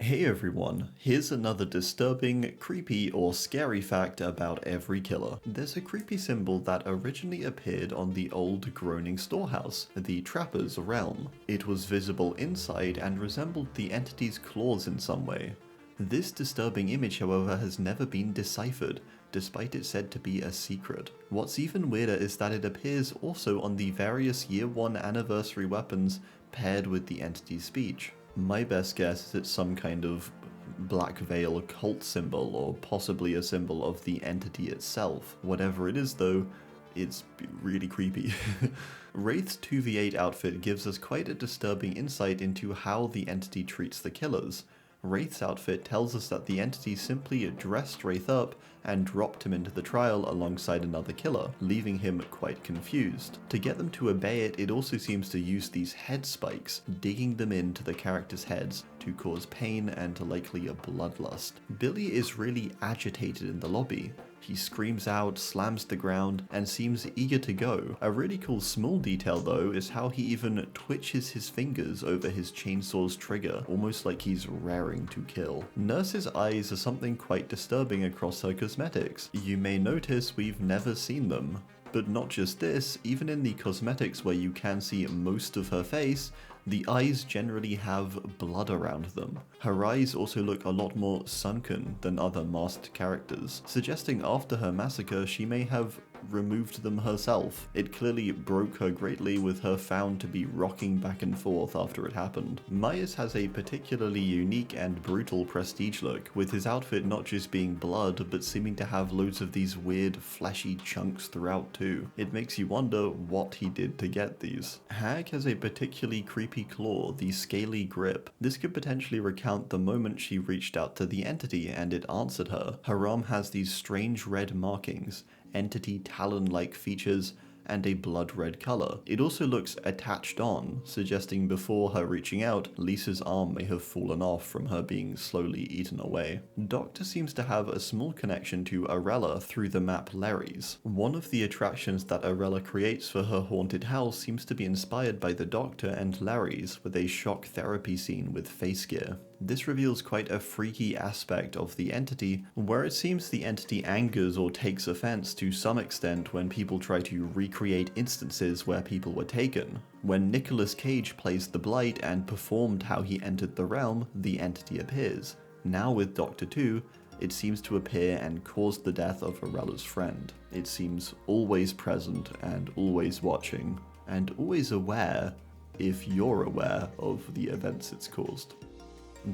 Hey everyone, here's another disturbing, creepy, or scary fact about every killer. There's a creepy symbol that originally appeared on the old groaning storehouse, the Trapper's Realm. It was visible inside and resembled the entity's claws in some way. This disturbing image, however, has never been deciphered, despite it said to be a secret. What's even weirder is that it appears also on the various Year 1 anniversary weapons paired with the entity's speech. My best guess is it's some kind of Black Veil cult symbol, or possibly a symbol of the entity itself. Whatever it is though, it's really creepy. Wraith's 2v8 outfit gives us quite a disturbing insight into how the entity treats the killers. Wraith's outfit tells us that the entity simply dressed Wraith up and dropped him into the trial alongside another killer, leaving him quite confused. To get them to obey it, it also seems to use these head spikes, digging them into the characters' heads to cause pain and likely a bloodlust. Billy is really agitated in the lobby. He screams out, slams the ground, and seems eager to go. A really cool small detail though is how he even twitches his fingers over his chainsaw's trigger, almost like he's raring to kill. Nurse's eyes are something quite disturbing across her cosmetics. You may notice we've never seen them. But not just this, even in the cosmetics where you can see most of her face, the eyes generally have blood around them. Her eyes also look a lot more sunken than other masked characters, suggesting after her massacre she may have removed them herself. It clearly broke her greatly, with her found to be rocking back and forth after it happened. Myers has a particularly unique and brutal prestige look, with his outfit not just being blood, but seeming to have loads of these weird fleshy chunks throughout too. It makes you wonder what he did to get these. Hag has a particularly creepy claw, the scaly grip. This could potentially recount the moment she reached out to the entity and it answered her. Her arm has these strange red markings, entity talon-like features, and a blood red color. It also looks attached on, suggesting before her reaching out, Lisa's arm may have fallen off from her being slowly eaten away. Doctor seems to have a small connection to Arella through the map Larry's. One of the attractions that Arella creates for her haunted house seems to be inspired by the Doctor and Larry's, with a shock therapy scene with face gear. This reveals quite a freaky aspect of the entity, where it seems the entity angers or takes offense to some extent when people try to recreate instances where people were taken. When Nicolas Cage plays the Blight and performed how he entered the realm, the entity appears. Now with Doctor 2, it seems to appear and cause the death of Arella's friend. It seems always present and always watching, and always aware, if you're aware, of the events it's caused.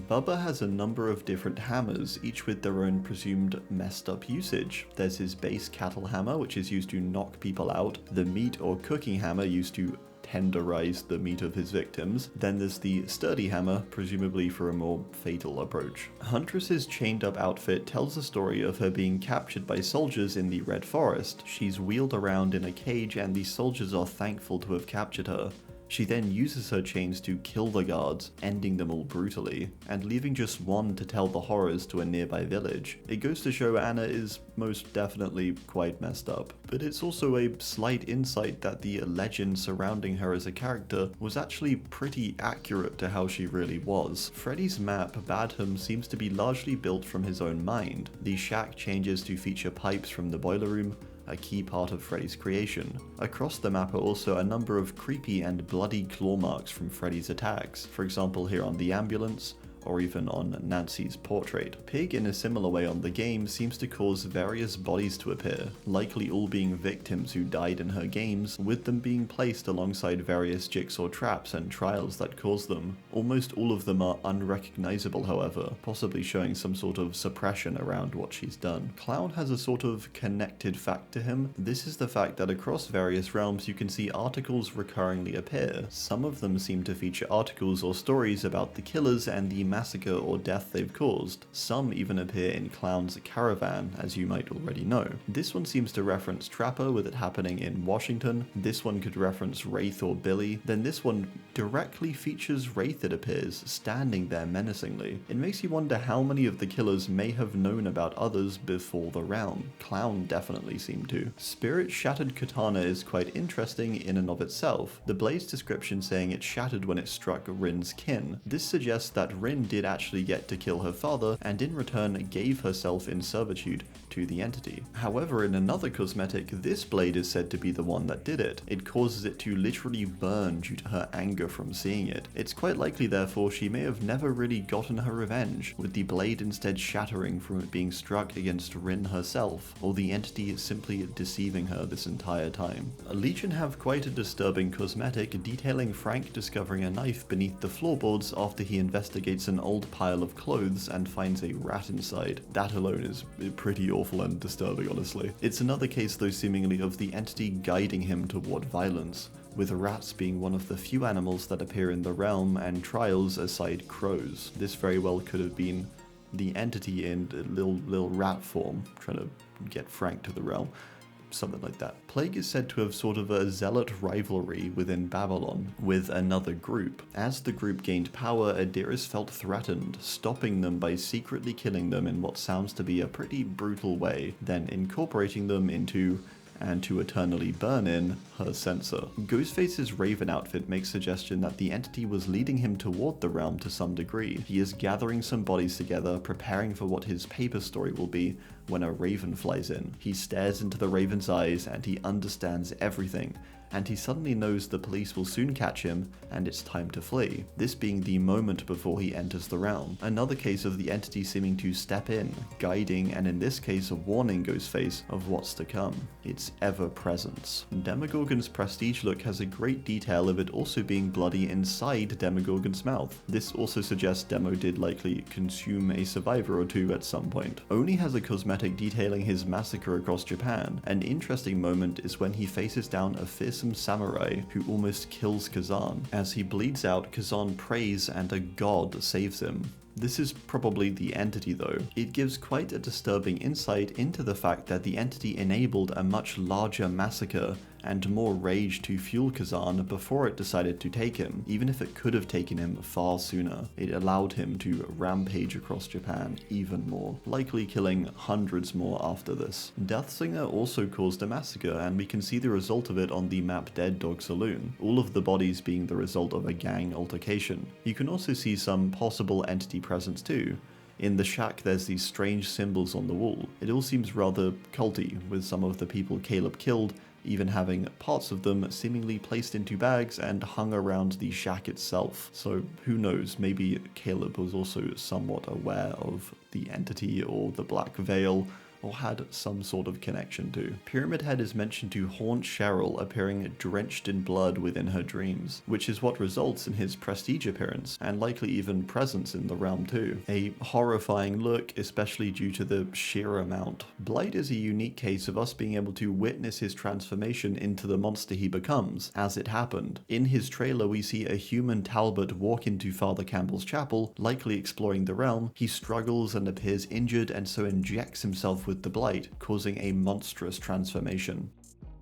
Bubba has a number of different hammers, each with their own presumed messed up usage. There's his base cattle hammer, which is used to knock people out, the meat or cooking hammer used to tenderize the meat of his victims, then there's the sturdy hammer, presumably for a more fatal approach. Huntress's chained up outfit tells the story of her being captured by soldiers in the Red Forest. She's wheeled around in a cage and the soldiers are thankful to have captured her. She then uses her chains to kill the guards, ending them all brutally, and leaving just one to tell the horrors to a nearby village. It goes to show Anna is most definitely quite messed up, but it's also a slight insight that the legend surrounding her as a character was actually pretty accurate to how she really was. Freddy's map, Badham, seems to be largely built from his own mind. The shack changes to feature pipes from the boiler room, a key part of Freddy's creation. Across the map are also a number of creepy and bloody claw marks from Freddy's attacks, for example here on the ambulance, or even on Nancy's portrait. Pig, in a similar way on the game, seems to cause various bodies to appear, likely all being victims who died in her games, with them being placed alongside various jigsaw traps and trials that cause them. Almost all of them are unrecognizable, however, possibly showing some sort of suppression around what she's done. Clown has a sort of connected fact to him. This is the fact that across various realms you can see articles recurringly appear. Some of them seem to feature articles or stories about the killers and the massacre or death they've caused. Some even appear in Clown's caravan, as you might already know. This one seems to reference Trapper, with it happening in Washington. This one could reference Wraith or Billy. Then this one directly features Wraith, it appears, standing there menacingly. It makes you wonder how many of the killers may have known about others before the realm. Clown definitely seemed to. Spirit's shattered katana is quite interesting in and of itself. The blade's description saying it shattered when it struck Rin's kin. This suggests that Rin Jone did actually get to kill her father, and in return gave herself in servitude to the entity. However, in another cosmetic, this blade is said to be the one that did it. It causes it to literally burn due to her anger from seeing it. It's quite likely, therefore, she may have never really gotten her revenge, with the blade instead shattering from it being struck against Rin herself, or the entity simply deceiving her this entire time. Legion have quite a disturbing cosmetic detailing Frank discovering a knife beneath the floorboards after he investigates an old pile of clothes and finds a rat inside. That alone is pretty awful and disturbing, honestly. It's another case, though, seemingly of the entity guiding him toward violence, with rats being one of the few animals that appear in the realm and trials aside crows. This very well could have been the entity in little rat form trying to get Frank to the realm. Something like that. Plague is said to have sort of a zealot rivalry within Babylon with another group. As the group gained power, Adiris felt threatened, stopping them by secretly killing them in what sounds to be a pretty brutal way, then incorporating them into and to eternally burn in her censor. Ghostface's Raven outfit makes suggestion that the entity was leading him toward the realm to some degree. He is gathering some bodies together, preparing for what his paper story will be when a raven flies in. He stares into the raven's eyes and he understands everything, and he suddenly knows the police will soon catch him and it's time to flee, this being the moment before he enters the realm. Another case of the entity seeming to step in, guiding and in this case warning Ghostface of what's to come, its ever-presence. Demogorgon's prestige look has a great detail of it also being bloody inside Demogorgon's mouth. This also suggests Demo did likely consume a survivor or two at some point. Oni has a cosmetic detailing his massacre across Japan. An interesting moment is when he faces down a fearsome samurai who almost kills Kazan. As he bleeds out, Kazan prays and a god saves him. This is probably the entity though. It gives quite a disturbing insight into the fact that the entity enabled a much larger massacre and more rage to fuel Kazan before it decided to take him, even if it could have taken him far sooner. It allowed him to rampage across Japan even more, likely killing hundreds more after this. Deathslinger also caused a massacre, and we can see the result of it on the map Dead Dog Saloon, all of the bodies being the result of a gang altercation. You can also see some possible entity presence too. In the shack there's these strange symbols on the wall. It all seems rather culty, with some of the people Caleb killed even having parts of them seemingly placed into bags and hung around the shack itself. So who knows, maybe Caleb was also somewhat aware of the entity or the Black Veil, or had some sort of connection to. Pyramid Head is mentioned to haunt Cheryl, appearing drenched in blood within her dreams, which is what results in his prestige appearance, and likely even presence in the realm too. A horrifying look, especially due to the sheer amount. Blight is a unique case of us being able to witness his transformation into the monster he becomes, as it happened. In his trailer we see a human Talbot walk into Father Campbell's chapel, likely exploring the realm. He struggles and appears injured, and so injects himself with the Blight, causing a monstrous transformation.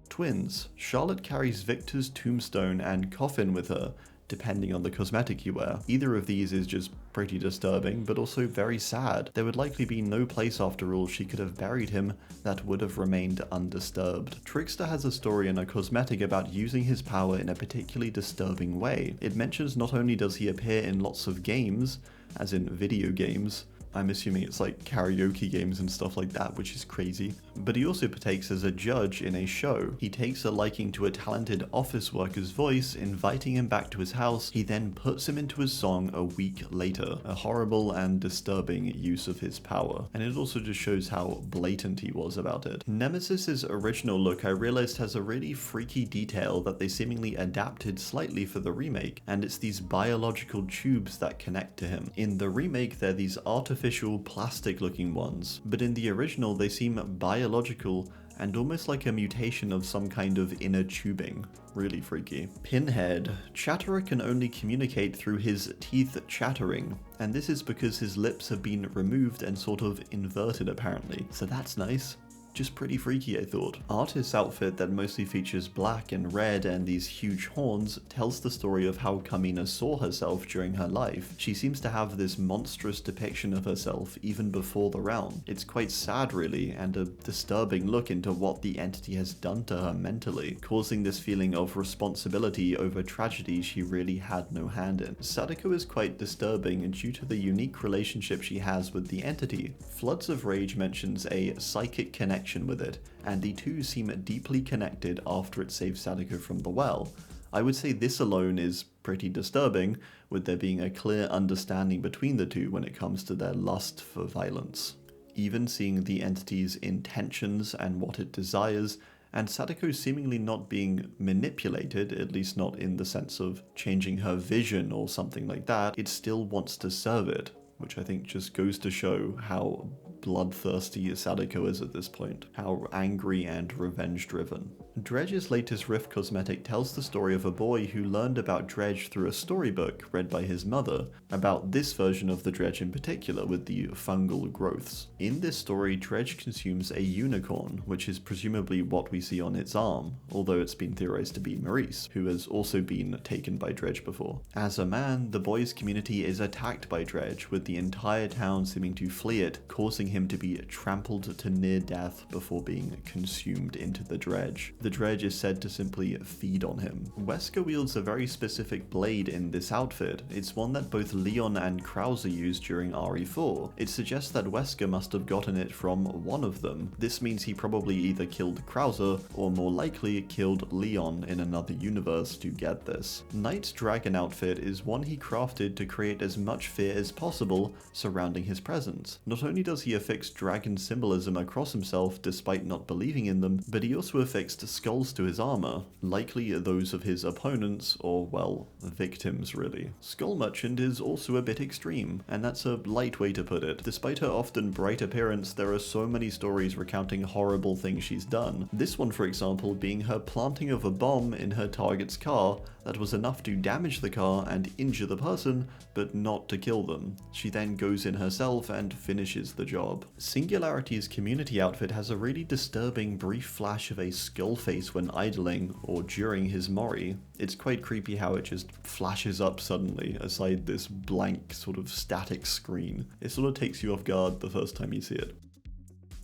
Twins. Charlotte carries Victor's tombstone and coffin with her, depending on the cosmetic you wear. Either of these is just pretty disturbing, but also very sad. There would likely be no place, after all, she could have buried him that would have remained undisturbed. Trickster has a story in a cosmetic about using his power in a particularly disturbing way. It mentions not only does he appear in lots of games, as in video games, I'm assuming it's like karaoke games and stuff like that, which is crazy. But he also partakes as a judge in a show. He takes a liking to a talented office worker's voice, inviting him back to his house. He then puts him into his song a week later. A horrible and disturbing use of his power. And it also just shows how blatant he was about it. Nemesis's original look, I realized, has a really freaky detail that they seemingly adapted slightly for the remake, and it's these biological tubes that connect to him. In the remake, they're these artificial plastic looking ones, but in the original they seem biological and almost like a mutation of some kind of inner tubing. Really freaky. Pinhead. Chatterer can only communicate through his teeth chattering, and this is because his lips have been removed and sort of inverted apparently, so that's nice. Just pretty freaky, I thought. Artist's outfit that mostly features black and red and these huge horns tells the story of how Kamina saw herself during her life. She seems to have this monstrous depiction of herself even before the realm. It's quite sad really, and a disturbing look into what the entity has done to her mentally, causing this feeling of responsibility over tragedy she really had no hand in. Sadako is quite disturbing due to the unique relationship she has with the entity. Floods of Rage mentions a psychic connection with it, and the two seem deeply connected after it saves Sadako from the well. I would say this alone is pretty disturbing, with there being a clear understanding between the two when it comes to their lust for violence. Even seeing the entity's intentions and what it desires, and Sadako seemingly not being manipulated, at least not in the sense of changing her vision or something like that, it still wants to serve it, which I think just goes to show how bloodthirsty Sadako is at this point, how angry and revenge-driven. Dredge's latest Rift cosmetic tells the story of a boy who learned about Dredge through a storybook read by his mother, about this version of the Dredge in particular with the fungal growths. In this story, Dredge consumes a unicorn, which is presumably what we see on its arm, although it's been theorized to be Maurice, who has also been taken by Dredge before. As a man, the boy's community is attacked by Dredge, with the entire town seeming to flee it, causing him to be trampled to near death before being consumed into the Dredge. The Dredge is said to simply feed on him. Wesker wields a very specific blade in this outfit. It's one that both Leon and Krauser used during RE4. It suggests that Wesker must have gotten it from one of them. This means he probably either killed Krauser or more likely killed Leon in another universe to get this. Knight's dragon outfit is one he crafted to create as much fear as possible surrounding his presence. Not only does he affix dragon symbolism across himself despite not believing in them, but he also affixed skulls to his armor, likely those of his opponents, or well, victims really. Skull Merchant is also a bit extreme, and that's a light way to put it. Despite her often bright appearance, there are so many stories recounting horrible things she's done. This one, for example, being her planting of a bomb in her target's car that was enough to damage the car and injure the person, but not to kill them. She then goes in herself and finishes the job. Singularity's community outfit has a really disturbing brief flash of a skull face when idling, or during his mori. It's quite creepy how it just flashes up suddenly, aside this blank sort of static screen. It sort of takes you off guard the first time you see it.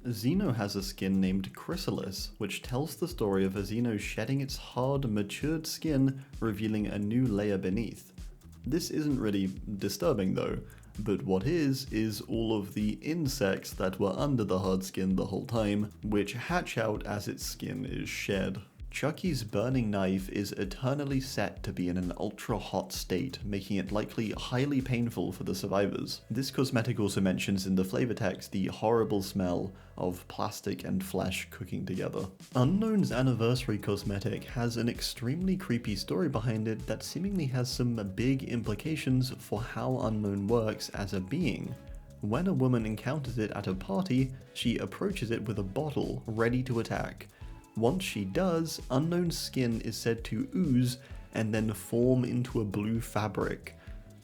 Xeno has a skin named Chrysalis, which tells the story of a Xeno shedding its hard, matured skin, revealing a new layer beneath. This isn't really disturbing though, but what is all of the insects that were under the hard skin the whole time, which hatch out as its skin is shed. Chucky's burning knife is eternally set to be in an ultra-hot state, making it likely highly painful for the survivors. This cosmetic also mentions in the flavor text the horrible smell of plastic and flesh cooking together. Unknown's anniversary cosmetic has an extremely creepy story behind it that seemingly has some big implications for how Unknown works as a being. When a woman encounters it at a party, she approaches it with a bottle, ready to attack. Once she does, Unknown's skin is said to ooze and then form into a blue fabric.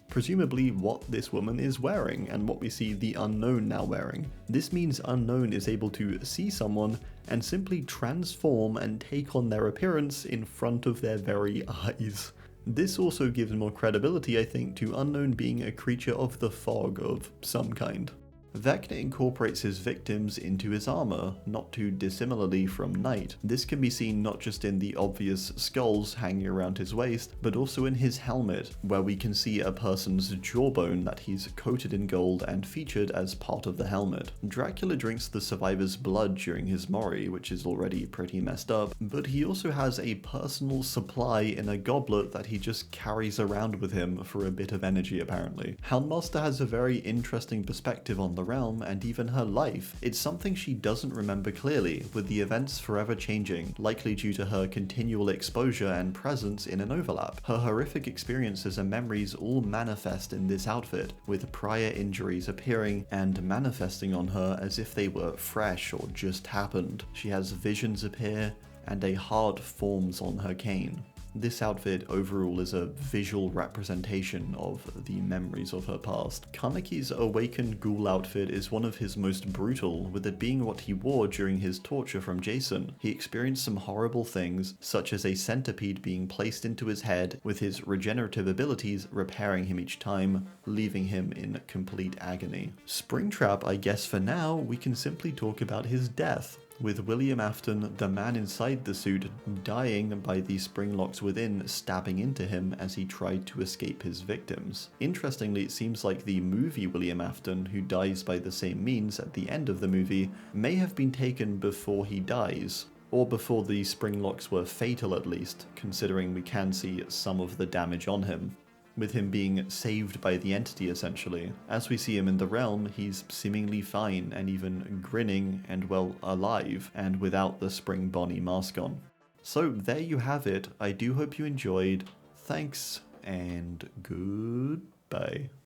Presumably what this woman is wearing, and what we see the Unknown now wearing. This means Unknown is able to see someone and simply transform and take on their appearance in front of their very eyes. This also gives more credibility, I think, to Unknown being a creature of the fog of some kind. Vecna incorporates his victims into his armor, not too dissimilarly from Knight. This can be seen not just in the obvious skulls hanging around his waist, but also in his helmet, where we can see a person's jawbone that he's coated in gold and featured as part of the helmet. Dracula drinks the survivor's blood during his mori, which is already pretty messed up, but he also has a personal supply in a goblet that he just carries around with him for a bit of energy apparently. Houndmaster has a very interesting perspective on the realm and even her life. It's something she doesn't remember clearly, with the events forever changing, likely due to her continual exposure and presence in an overlap. Her horrific experiences and memories all manifest in this outfit, with prior injuries appearing and manifesting on her as if they were fresh or just happened. She has visions appear, and a heart forms on her cane. This outfit overall is a visual representation of the memories of her past. Kaneki's awakened ghoul outfit is one of his most brutal, with it being what he wore during his torture from Jason. He experienced some horrible things, such as a centipede being placed into his head, with his regenerative abilities repairing him each time, leaving him in complete agony. Springtrap, I guess for now, we can simply talk about his death, with William Afton, the man inside the suit, dying by the spring locks within stabbing into him as he tried to escape his victims. Interestingly, it seems like the movie William Afton, who dies by the same means at the end of the movie, may have been taken before he dies, or before the spring locks were fatal at least, considering we can see some of the damage on him, with him being saved by the entity essentially. As we see him in the realm, he's seemingly fine and even grinning and, well, alive, and without the spring Bonnie mask on. So there you have it. I do hope you enjoyed. Thanks, and goodbye.